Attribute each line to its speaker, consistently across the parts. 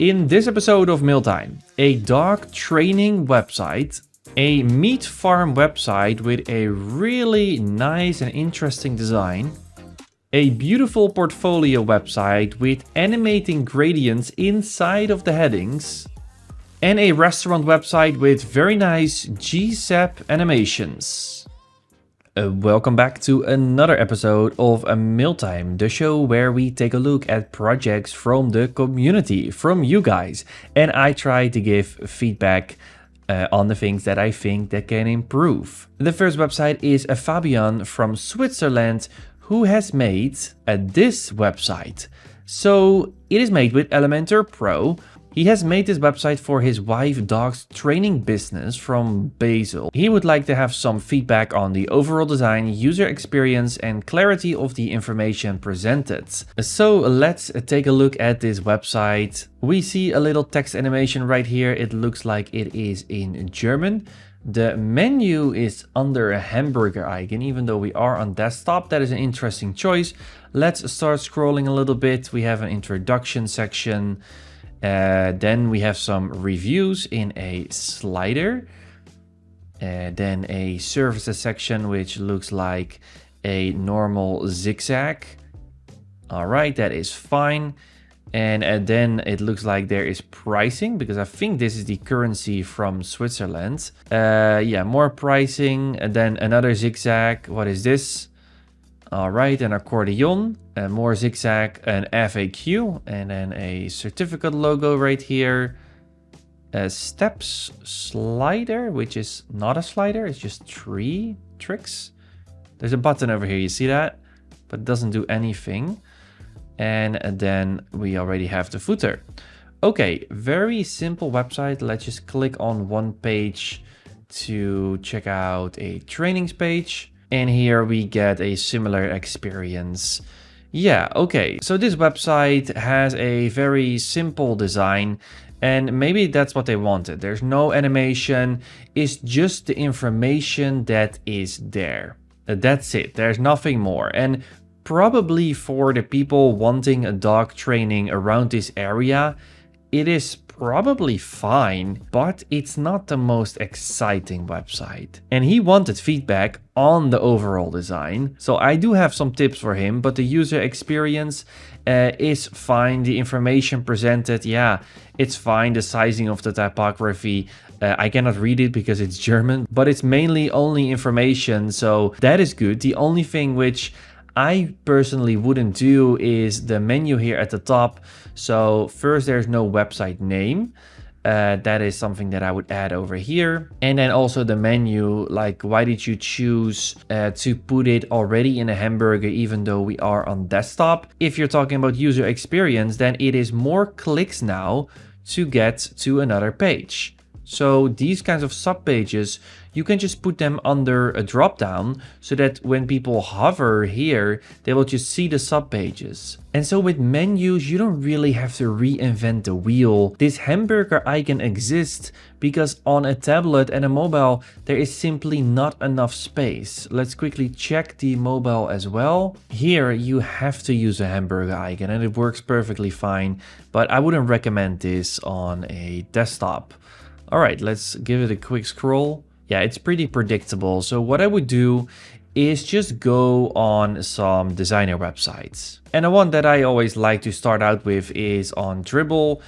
Speaker 1: In this episode of Mealtime, a dog training website, a meat farm website with a really nice and interesting design, a beautiful portfolio website with animating gradients inside of the headings, and a restaurant website with very nice GSAP animations. Welcome back to another episode of Mealtime, the show where we take a look at projects from the community, from you guys, and I try to give feedback on the things that I think that can improve. The first website is Fabian from Switzerland, who has made this website. So it is made with Elementor Pro. He has made this website for his wife dog's training business from Basel. He would like to have some feedback on the overall design, user experience and clarity of the information presented. So let's take a look at this website. We see a little text animation right here. It looks like it is in German. The menu is under a hamburger icon, even though we are on desktop. That is an interesting choice. Let's start scrolling a little bit. We have an introduction section. Then we have some reviews in a slider. Then a services section, which looks like a normal zigzag. All right, that is fine. And then it looks like there is pricing, because I think this is the currency from Switzerland. Yeah, more pricing. And then another zigzag. What is this? All right, an accordion, more zigzag, an FAQ, and then a certificate logo right here. A steps slider, which is not a slider, it's just three tricks. There's a button over here, you see that? But it doesn't do anything. And then we already have the footer. Okay, very simple website. Let's just click on one page to check out a trainings page. And here we get a similar experience. Yeah, okay. So this website has a very simple design, and maybe that's what they wanted. There's no animation. It's just the information that is there. That's it. There's nothing more. And probably for the people wanting a dog training around this area, it is probably fine, but it's not the most exciting website. And he wanted feedback on the overall design. So I do have some tips for him, but the user experience is fine. The information presented, yeah, it's fine. The sizing of the typography, I cannot read it because it's German, but it's mainly only information. So that is good. The only thing which I personally wouldn't do is the menu here at the top. So first, there's no website name. That is something that I would add over here. And then also the menu, like why did you choose to put it already in a hamburger even though we are on desktop? If you're talking about user experience, then it is more clicks now to get to another page. So these kinds of sub pages, you can just put them under a drop down so that when people hover here, they will just see the sub pages. And so with menus, you don't really have to reinvent the wheel. This hamburger icon exists because on a tablet and a mobile, there is simply not enough space. Let's quickly check the mobile as well. Here you have to use a hamburger icon and it works perfectly fine, but I wouldn't recommend this on a desktop. All right, let's give it a quick scroll. Yeah, it's pretty predictable. So what I would do is just go on some designer websites. And the one that I always like to start out with is on Dribbble.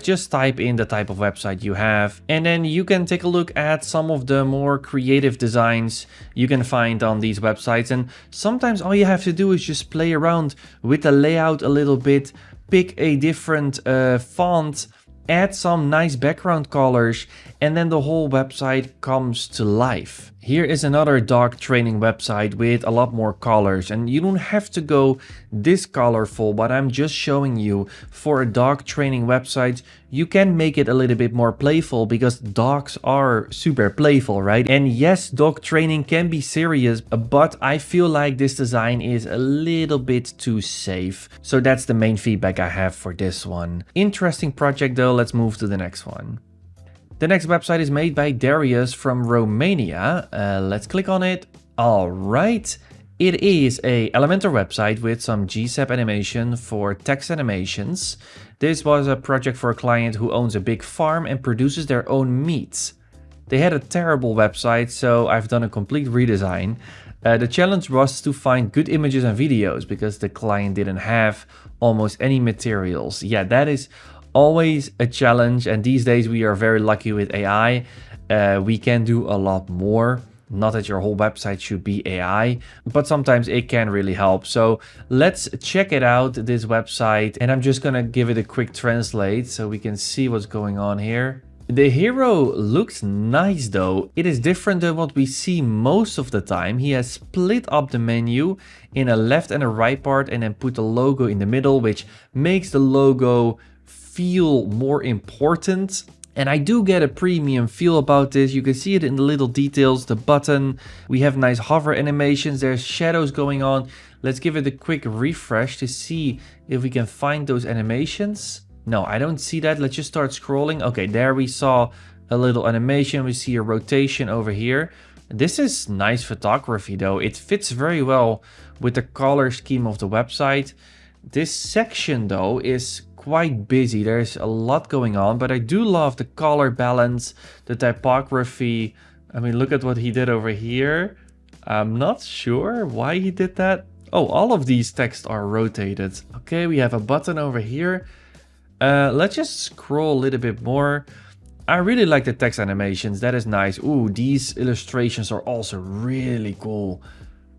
Speaker 1: Just type in the type of website you have, and then you can take a look at some of the more creative designs you can find on these websites. And sometimes all you have to do is just play around with the layout a little bit, pick a different font, add some nice background colors, and then the whole website comes to life. Here is another dog training website with a lot more colors, and you don't have to go this colorful, but I'm just showing you for a dog training website, you can make it a little bit more playful because dogs are super playful, right? And yes, dog training can be serious, but I feel like this design is a little bit too safe. So that's the main feedback I have for this one. Interesting project though, let's move to the next one. The next website is made by Darius from Romania. Let's click on it. All right. It is a Elementor website with some GSAP animation for text animations. This was a project for a client who owns a big farm and produces their own meats. They had a terrible website, so I've done a complete redesign. The challenge was to find good images and videos because the client didn't have almost any materials. Yeah, that is always a challenge, and these days we are very lucky with AI. We can do a lot more. Not that your whole website should be AI, but sometimes it can really help. So let's check it out, this website, and I'm just gonna give it a quick translate so we can see what's going on here. The hero looks nice though. It is different than what we see most of the time. He has split up the menu in a left and a right part and then put the logo in the middle, which makes the logo feel more important. And I do get a premium feel about this. You can see it in the little details, the button. We have nice hover animations. There's shadows going on. Let's give it a quick refresh to see if we can find those animations. No, I don't see that. Let's just start scrolling. Okay, there we saw a little animation. We see a rotation over here. This is nice photography though. It fits very well with the color scheme of the website. This section though is quite busy. There's a lot going on, but I do love the color balance, the typography. I mean, look at what he did over here. I'm not sure why he did that. Oh, all of these texts are rotated. Okay, we have a button over here. Let's just scroll a little bit more. I really like the text animations. That is nice. Ooh, these illustrations are also really cool.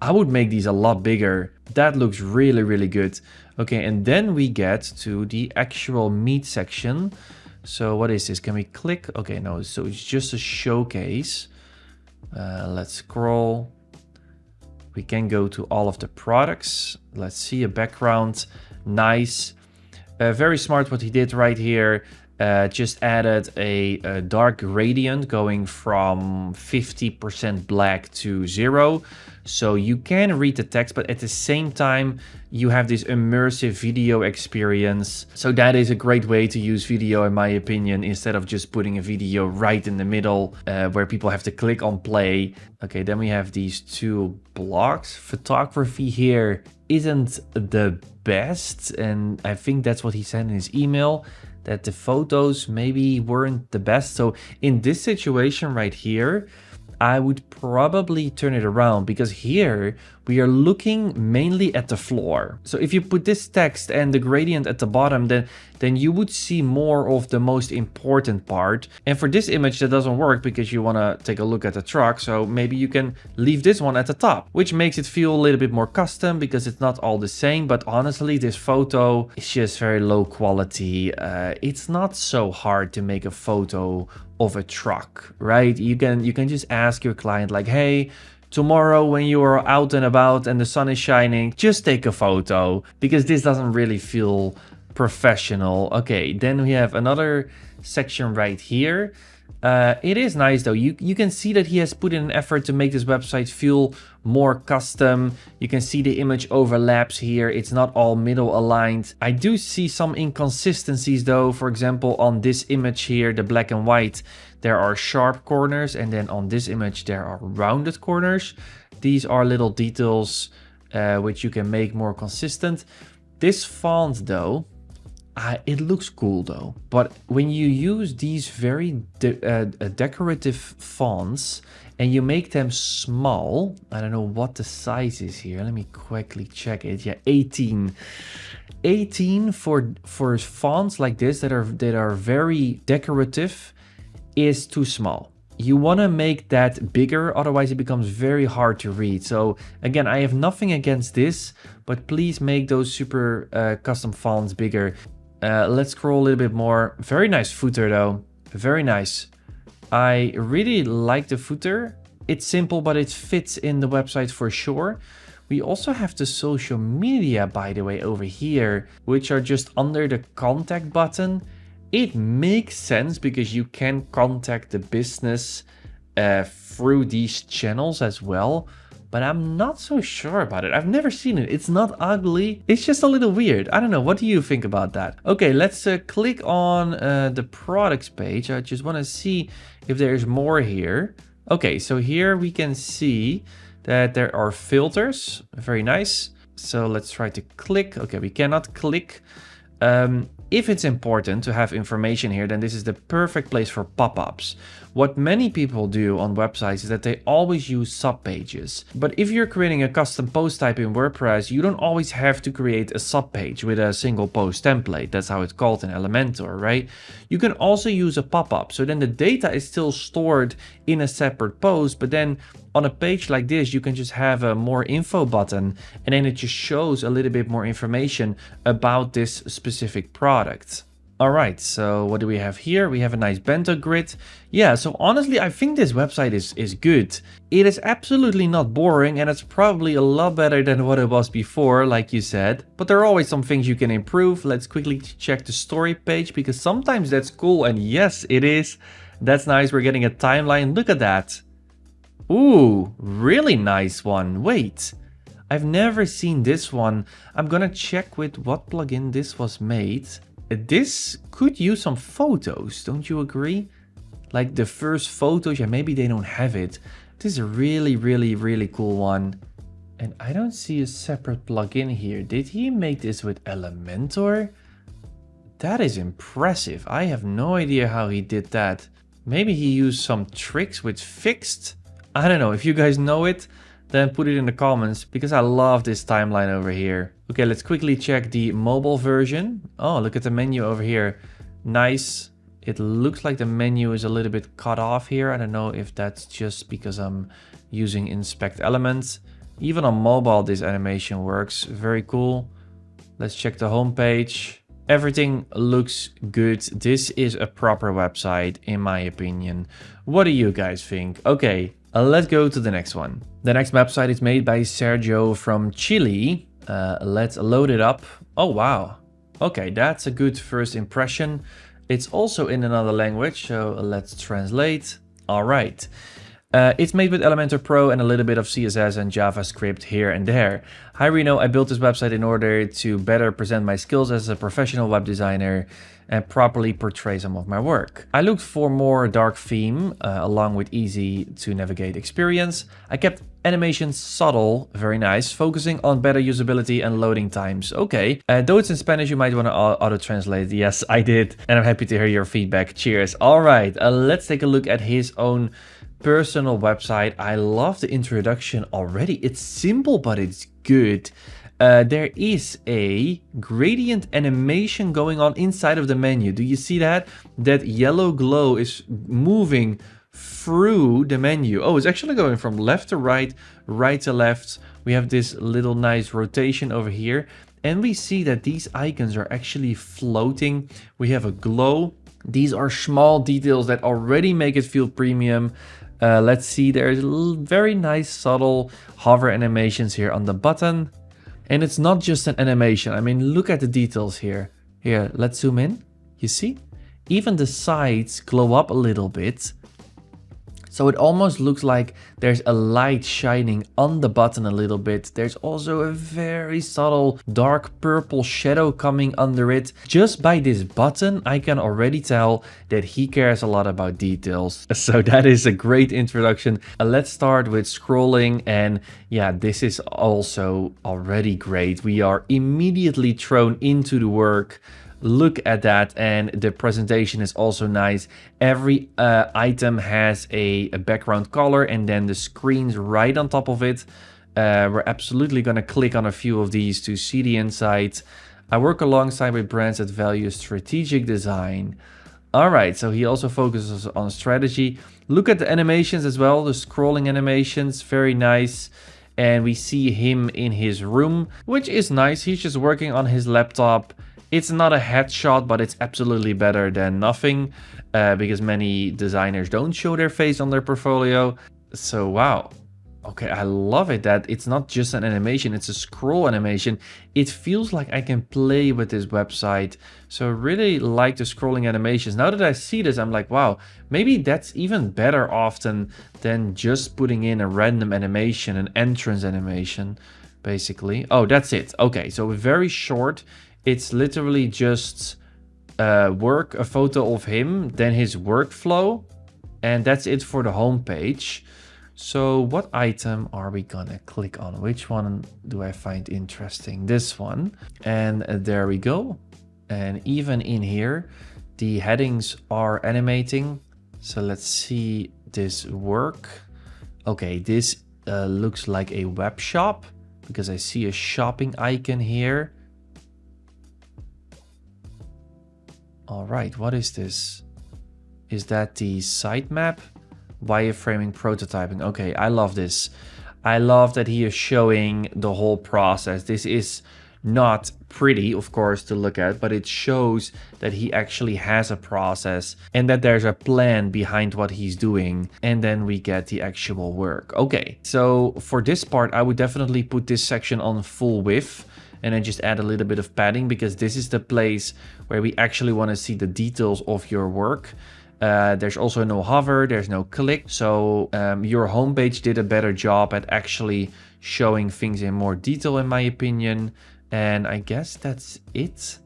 Speaker 1: I would make these a lot bigger. That looks really, really good. Okay, and then we get to the actual meat section. So what is this? Can we click? Okay, no, so it's just a showcase. Let's scroll. We can go to all of the products. Let's see a background. Nice. Very smart what he did right here. Just added a dark gradient going from 50% black to 0. So you can read the text, but at the same time, you have this immersive video experience. So that is a great way to use video, in my opinion, instead of just putting a video right in the middle where people have to click on play. Okay, then we have these two blocks. Photography here isn't the best, and I think that's what he said in his email, that the photos maybe weren't the best. So in this situation right here, I would probably turn it around, because here we are looking mainly at the floor. So if you put this text and the gradient at the bottom, then you would see more of the most important part. And for this image, that doesn't work because you want to take a look at the truck. So maybe you can leave this one at the top, which makes it feel a little bit more custom because it's not all the same. But honestly, this photo is just very low quality. It's not so hard to make a photo of a truck, right? You can just ask your client like, hey, tomorrow when you are out and about and the sun is shining, just take a photo, because this doesn't really feel professional. Okay, then we have another section right here. It is nice though. You can see that he has put in an effort to make this website feel more custom. You can see the image overlaps here. It's not all middle aligned. I do see some inconsistencies though. For example, on this image here, the black and white, there are sharp corners, and then on this image there are rounded corners. These are little details which you can make more consistent. This font though, it looks cool though, but when you use these very decorative fonts and you make them small, I don't know what the size is here. Let me quickly check it. Yeah, 18. 18 for fonts like this that are very decorative is too small. You want to make that bigger, otherwise it becomes very hard to read. So again, I have nothing against this, but please make those super custom fonts bigger. Let's scroll a little bit more. Very nice footer though. Very nice. I really like the footer. It's simple, but it fits in the website for sure. We also have the social media, by the way, over here, which are just under the contact button. It makes sense because you can contact the business through these channels as well. But I'm not so sure about it. I've never seen it. It's not ugly. It's just a little weird. I don't know. What do you think about that? Okay, let's click on the products page. I just want to see if there's more here. Okay, so here we can see that there are filters. Very nice. So let's try to click. Okay, we cannot click. If it's important to have information here, then this is the perfect place for pop-ups. What many people do on websites is that they always use subpages. But if you're creating a custom post type in WordPress, you don't always have to create a subpage with a single post template. That's how it's called in Elementor, right? You can also use a pop-up. So then the data is still stored in a separate post, but then on a page like this, you can just have a more info button, and then it just shows a little bit more information about this specific product. All right, so what do we have here? We have a nice bento grid. Yeah, so honestly, I think this website is good. It is absolutely not boring, and it's probably a lot better than what it was before, like you said. But there are always some things you can improve. Let's quickly check the story page, because sometimes that's cool, and yes, it is. That's nice. We're getting a timeline. Look at that. Ooh, really nice one. Wait, I've never seen this one. I'm gonna check with what plugin this was made. This could use some photos, don't you agree? Like the first photos, yeah, maybe they don't have it. This is a really cool one. And I don't see a separate plugin here. Did he make this with Elementor? That is impressive. I have no idea how he did that. Maybe he used some tricks with fixed. I don't know. If you guys know it, then put it in the comments, because I love this timeline over here. Okay, let's quickly check the mobile version. Oh, look at the menu over here. Nice. It looks like the menu is a little bit cut off here. I don't know if that's just because I'm using inspect elements. Even on mobile, this animation works. Very cool. Let's check the home page. Everything looks good. This is a proper website, in my opinion. What do you guys think? Okay, let's go to the next one. The next website is made by Sergio from Chile. Let's load it up. Oh, wow. Okay, that's a good first impression. It's also in another language, so let's translate. All right. It's made with Elementor Pro and a little bit of CSS and JavaScript here and there. Hi Reno, I built this website in order to better present my skills as a professional web designer and properly portray some of my work. I looked for more dark theme along with easy to navigate experience. I kept animations subtle, very nice, focusing on better usability and loading times. Okay, though it's in Spanish, you might want to auto-translate. Yes, I did, and I'm happy to hear your feedback. Cheers. All right, let's take a look at his own personal website. I love the introduction already. It's simple, but it's good. There is a gradient animation going on inside of the menu. Do you see that? That yellow glow is moving through the menu. Oh, it's actually going from left to right, right to left. We have this little nice rotation over here. And we see that these icons are actually floating. We have a glow. These are small details that already make it feel premium. Let's see, there's very nice subtle hover animations here on the button. And it's not just an animation. I mean, look at the details here. Here, let's zoom in. You see? Even the sides glow up a little bit. So it almost looks like there's a light shining on the button a little bit. There's also a very subtle dark purple shadow coming under it. Just by this button, I can already tell that he cares a lot about details. So that is a great introduction. Let's start with scrolling, and yeah, this is also already great. We are immediately thrown into the work. Look at that, and the presentation is also nice. Every item has a background color, and then the screen's right on top of it. We're absolutely going to click on a few of these to see the inside. I work alongside with brands that value strategic design. All right, so he also focuses on strategy. Look at the animations as well, the scrolling animations, very nice. And we see him in his room, which is nice. He's just working on his laptop. It's not a headshot, but it's absolutely better than nothing, because many designers don't show their face on their portfolio. So wow. Okay, I love it that it's not just an animation, it's a scroll animation. It feels like I can play with this website. So I really like the scrolling animations. Now that I see this, I'm like, wow, maybe that's even better often than just putting in a random animation, an entrance animation, basically. Oh, that's it. Okay, so very short. It's literally just a photo of him, then his workflow, and that's it for the home page. So what item are we gonna click on? Which one do I find interesting? This one. And there we go. And even in here, the headings are animating. So let's see this work. Okay, this looks like a web shop because I see a shopping icon here. All right, what is this? Is that the sitemap? Wireframing prototyping. Okay, I love this. I love that he is showing the whole process. This is not pretty, of course, to look at, but it shows that he actually has a process and that there's a plan behind what he's doing. And then we get the actual work. Okay, so for this part, I would definitely put this section on full width and then just add a little bit of padding, because this is the place where we actually want to see the details of your work. There's also no hover, there's no click. So your homepage did a better job at actually showing things in more detail, in my opinion. And I guess that's it.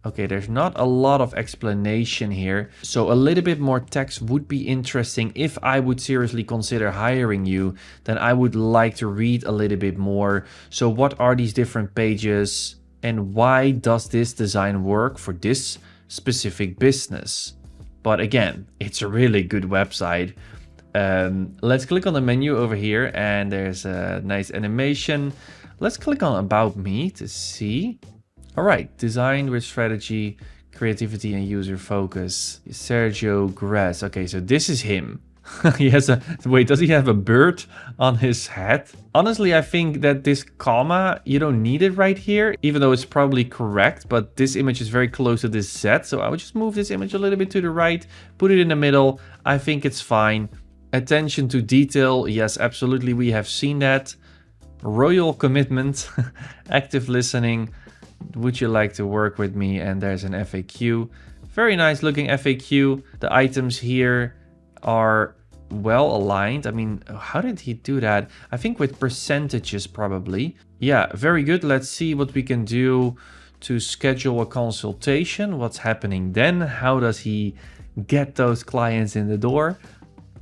Speaker 1: Okay, there's not a lot of explanation here. So a little bit more text would be interesting. If I would seriously consider hiring you, then I would like to read a little bit more. So what are these different pages and why does this design work for this specific business? But again, it's a really good website. Let's click on the menu over here and there's a nice animation. Let's click on About Me to see. All right, design with strategy, creativity and user focus. Sergio Gress. Okay, so this is him. He has a, wait, does he have a bird on his head? Honestly, I think that this comma, you don't need it right here, even though it's probably correct, but this image is very close to this Z. So I would just move this image a little bit to the right, put it in the middle. I think it's fine. Attention to detail. Yes, absolutely. We have seen that. Royal commitment, active listening. Would you like to work with me? And there's an FAQ. Very nice looking FAQ. The items here are well aligned. I mean, how did he do that? I think with percentages probably. Yeah, very good. Let's see what we can do to schedule a consultation. What's happening then? How does he get those clients in the door?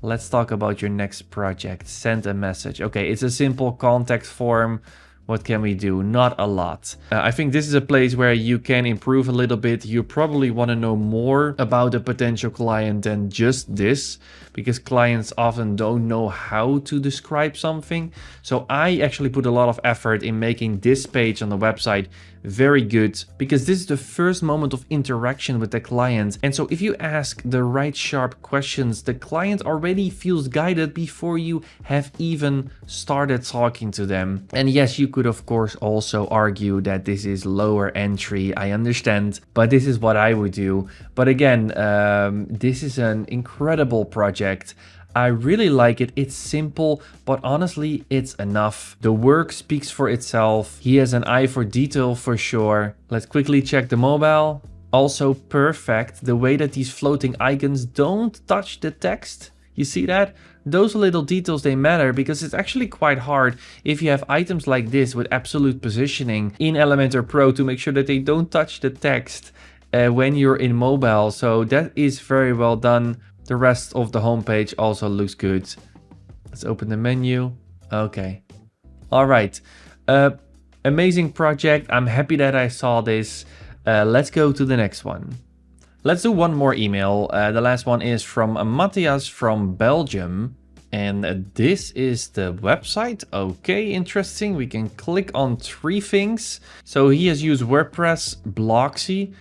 Speaker 1: Let's talk about your next project. Send a message. Okay, it's a simple contact form. What can we do? Not a lot. I think this is a place where you can improve a little bit. You probably want to know more about a potential client than just this, because clients often don't know how to describe something. So I actually put a lot of effort in making this page on the website very good, because this is the first moment of interaction with the client. And so if you ask the right sharp questions, the client already feels guided before you have even started talking to them. And yes, you could of course also argue that this is lower entry. I understand, but this is what I would do. But again, this is an incredible project. I really like it. It's simple, but honestly, it's enough. The work speaks for itself. He has an eye for detail for sure. Let's quickly check the mobile. Also perfect. The way that these floating icons don't touch the text. You see that? Those little details, they matter, because it's actually quite hard if you have items like this with absolute positioning in Elementor Pro to make sure that they don't touch the text when you're in mobile. So that is very well done. The rest of the homepage also looks good. Let's open the menu. Okay. All right. Amazing project. I'm happy that I saw this. Let's go to the next one. Let's do one more email. The last one is from Matthias from Belgium. And this is the website. Okay, interesting. We can click on 3 things. So he has used WordPress Blocksy,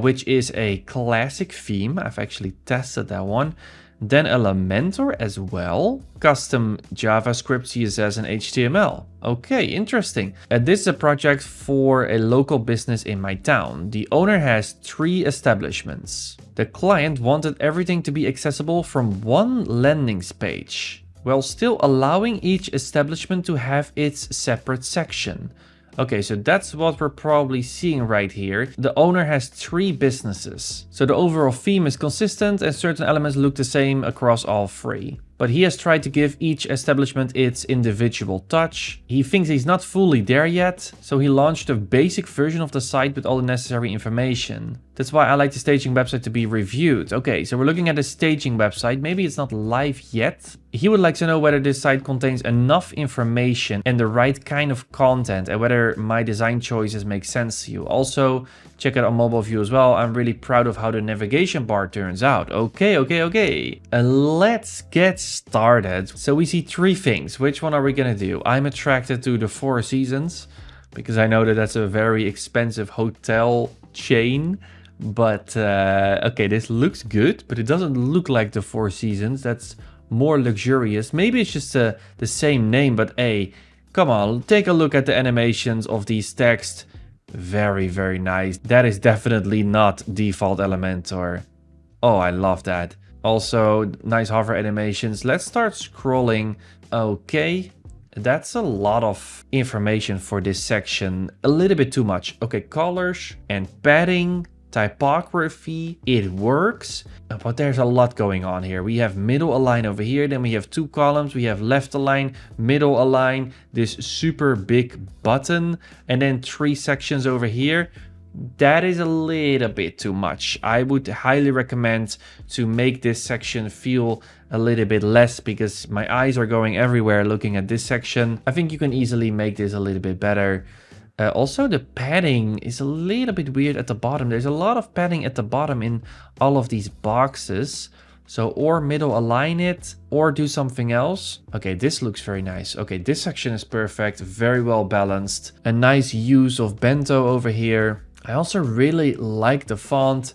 Speaker 1: which is a classic theme. I've actually tested that one. Then Elementor as well. Custom JavaScript, CSS, and HTML. Okay, interesting. This is a project for a local business in my town. The owner has 3 establishments. The client wanted everything to be accessible from one landing page, while still allowing each establishment to have its separate section. Okay, so that's what we're probably seeing right here. The owner has 3 businesses. So the overall theme is consistent and certain elements look the same across all 3. but he has tried to give each establishment its individual touch. He thinks he's not fully there yet, so he launched a basic version of the site with all the necessary information. That's why I like the staging website to be reviewed. Okay, so we're looking at the staging website. Maybe it's not live yet. He would like to know whether this site contains enough information and the right kind of content, and whether my design choices make sense to you. Also, check it on mobile view as well. I'm really proud of how the navigation bar turns out. Okay. Let's get started. So we see 3 things. Which one are we gonna do? I'm attracted to the Four Seasons because I know that that's a very expensive hotel chain. But okay, this looks good, but it doesn't look like the Four Seasons. That's more luxurious. Maybe it's just the same name, but hey, come on, take a look at the animations of these text. Very, very nice. That is definitely not default Elementor. Oh, I love that. Also, nice hover animations. Let's start scrolling. Okay, that's a lot of information for this section. A little bit too much. Okay, colors and padding. Typography, it works, but there's a lot going on here. We have middle align over here, then we have 2 columns, we have left align, middle align, this super big button, and then 3 sections over here. That is a little bit too much. I would highly recommend to make this section feel a little bit less, because my eyes are going everywhere looking at this section. I think you can easily make this a little bit better. Also, the padding is a little bit weird at the bottom. There's a lot of padding at the bottom in all of these boxes. So, or middle align it, or do something else. Okay, this looks very nice. Okay, this section is perfect, very well balanced. A nice use of bento over here. I also really like the font.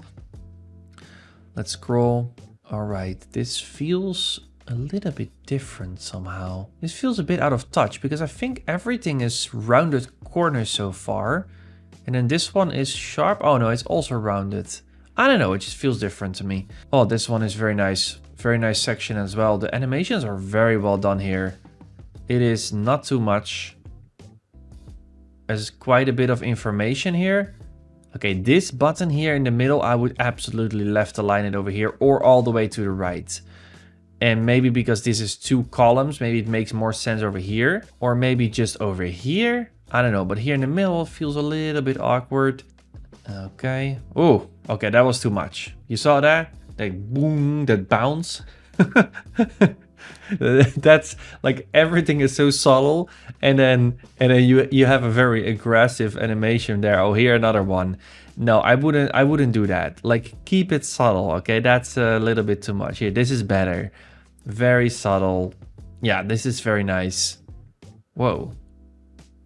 Speaker 1: Let's scroll. All right, this feels a little bit different somehow. This feels a bit out of touch because I think everything is rounded corners so far. And then this one is sharp. Oh no, it's also rounded. I don't know, it just feels different to me. Oh, this one is very nice. Very nice section as well. The animations are very well done here. It is not too much. There's quite a bit of information here. Okay, this button here in the middle, I would absolutely left align it over here or all the way to the right. And maybe because this is 2 columns, maybe it makes more sense over here. Or maybe just over here. I don't know, but here in the middle it feels a little bit awkward. Okay. Oh, okay, that was too much. You saw that? That boom, that bounce. That's like everything is so subtle, and then you have a very aggressive animation there. Oh, here another one. No, I wouldn't do that. Like, keep it subtle, okay? That's a little bit too much. Here, this is better. Very subtle. Yeah, this is very nice. Whoa.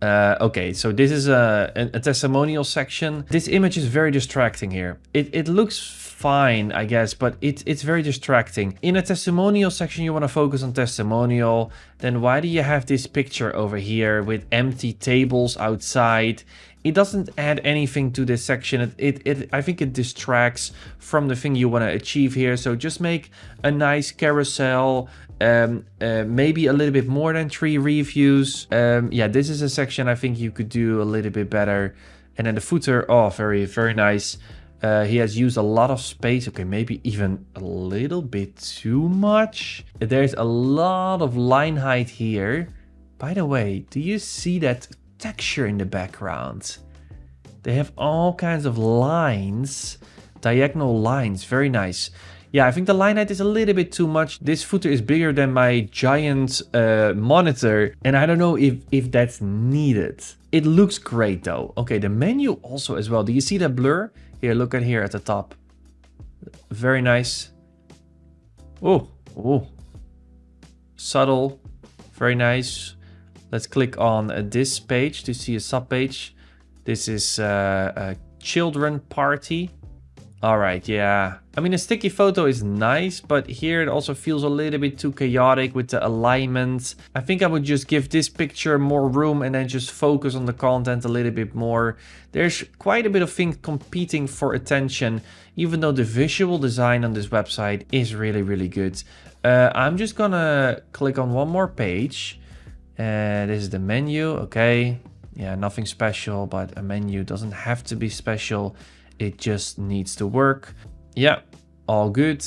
Speaker 1: Okay, so this is a testimonial section. This image is very distracting here. It looks fine, I guess, but it's very distracting. In a testimonial section, you want to focus on testimonial. Then why do you have this picture over here with empty tables outside? It doesn't add anything to this section. I think it distracts from the thing you want to achieve here. So just make a nice carousel. Maybe a little bit more than 3 reviews. Yeah, this is a section I think you could do a little bit better. And then the footer, oh, very, very nice. He has used a lot of space. Okay, maybe even a little bit too much. There's a lot of line height here. By the way, do you see that texture in the background? They have all kinds of lines, diagonal lines, very nice. Yeah, I think the line height is a little bit too much. This footer is bigger than my giant monitor, and I don't know if that's needed. It looks great though. Okay, the menu also as well. Do you see that blur? Here, look at here at the top. Very nice. Oh, subtle, very nice. Let's click on this page to see a sub-page. This is a children party. All right, yeah. I mean, a sticky photo is nice, but here it also feels a little bit too chaotic with the alignment. I think I would just give this picture more room and then just focus on the content a little bit more. There's quite a bit of things competing for attention, even though the visual design on this website is really, really good. I'm just gonna click on one more page. This is the menu, okay. Yeah, nothing special, but a menu doesn't have to be special. It just needs to work. Yeah, all good.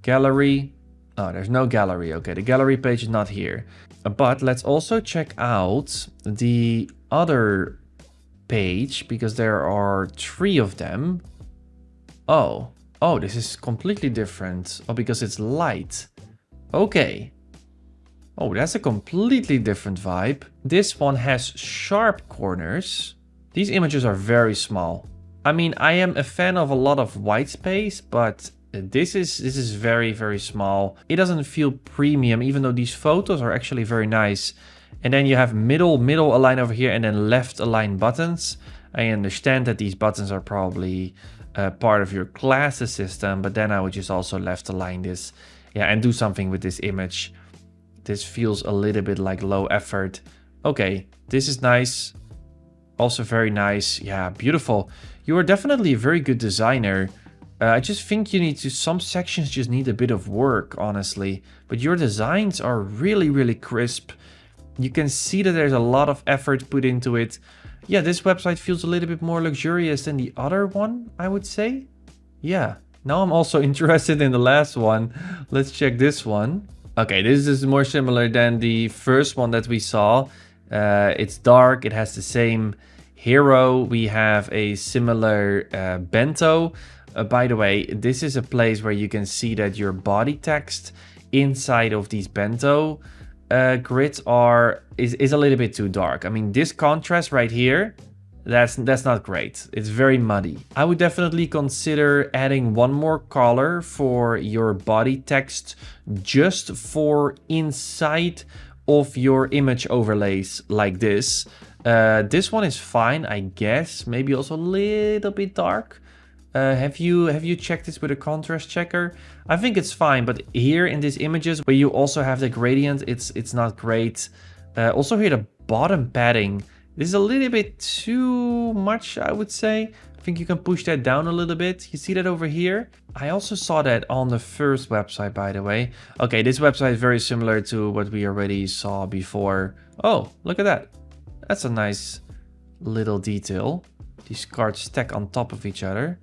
Speaker 1: Gallery. Oh, there's no gallery. Okay, the gallery page is not here. But let's also check out the other page because there are 3 of them. Oh, this is completely different. Oh, because it's light. Okay. Oh, that's a completely different vibe. This one has sharp corners. These images are very small. I mean, I am a fan of a lot of white space, but this is very, very small. It doesn't feel premium, even though these photos are actually very nice. And then you have middle align over here and then left align buttons. I understand that these buttons are probably part of your classes system, but then I would just also left align this. Yeah, and do something with this image. This feels a little bit like low effort. Okay, this is nice. Also very nice. Yeah, beautiful. You are definitely a very good designer. I just think you need to, some sections just need a bit of work, honestly. But your designs are really, really crisp. You can see that there's a lot of effort put into it. Yeah, this website feels a little bit more luxurious than the other one, I would say. Yeah, now I'm also interested in the last one. Let's check this one. Okay, this is more similar than the first one that we saw. It's dark, it has the same hero. We have a similar bento. By the way, this is a place where you can see that your body text inside of these bento grids is a little bit too dark. I mean, this contrast right here, that's not great. It's very muddy. I would definitely consider adding one more color for your body text just for inside of your image overlays like this. This one is fine, I guess. Maybe also a little bit dark. Have you checked this with a contrast checker? I think it's fine, but here in these images where you also have the gradient, it's not great. Also here the bottom padding, this is a little bit too much, I would say. I think you can push that down a little bit. You see that over here? I also saw that on the first website, by the way. Okay, this website is very similar to what we already saw before. Oh, look at that. That's a nice little detail. These cards stack on top of each other.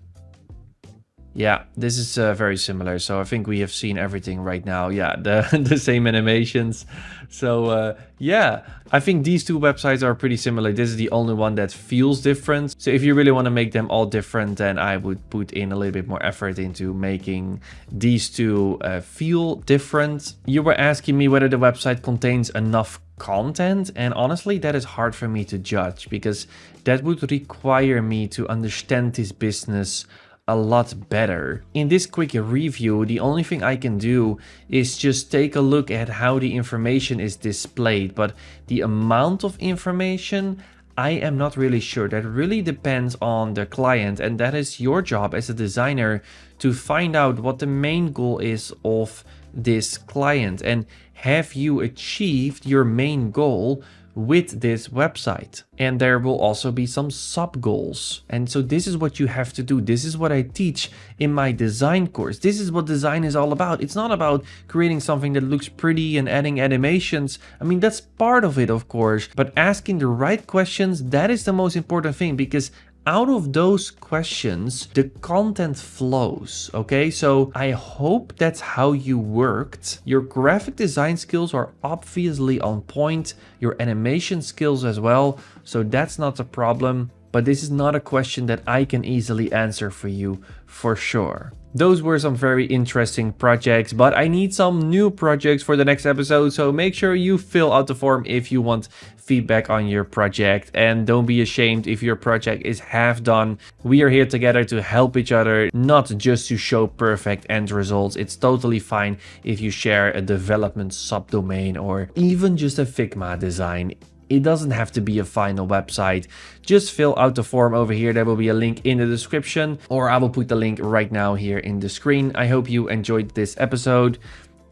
Speaker 1: Yeah, this is very similar. So I think we have seen everything right now. Yeah, the same animations. So yeah, I think these 2 websites are pretty similar. This is the only one that feels different. So if you really want to make them all different, then I would put in a little bit more effort into making these 2 feel different. You were asking me whether the website contains enough content, and honestly that is hard for me to judge because that would require me to understand this business a lot better. In this quick review, the only thing I can do is just take a look at how the information is displayed, but the amount of information, I am not really sure. That really depends on the client, and that is your job as a designer to find out what the main goal is of this client and have you achieved your main goal with this website. And there will also be some sub goals. And so this is what you have to do. This is what I teach in my design course. This is what design is all about. It's not about creating something that looks pretty and adding animations. I mean, that's part of it, of course, but asking the right questions, that is the most important thing, because out of those questions, the content flows, okay? So I hope that's how you worked. Your graphic design skills are obviously on point, your animation skills as well, so that's not a problem. But this is not a question that I can easily answer for you, for sure. Those were some very interesting projects, but I need some new projects for the next episode, so make sure you fill out the form if you want feedback on your project. And don't be ashamed if your project is half done. We are here together to help each other, not just to show perfect end results. It's totally fine if you share a development subdomain or even just a Figma design. It doesn't have to be a final website. Just fill out the form over here. There will be a link in the description, or I will put the link right now here in the screen. I hope you enjoyed this episode.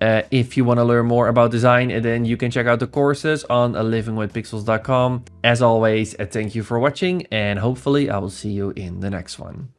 Speaker 1: If you want to learn more about design, then you can check out the courses on livingwithpixels.com. As always, thank you for watching, and hopefully I will see you in the next one.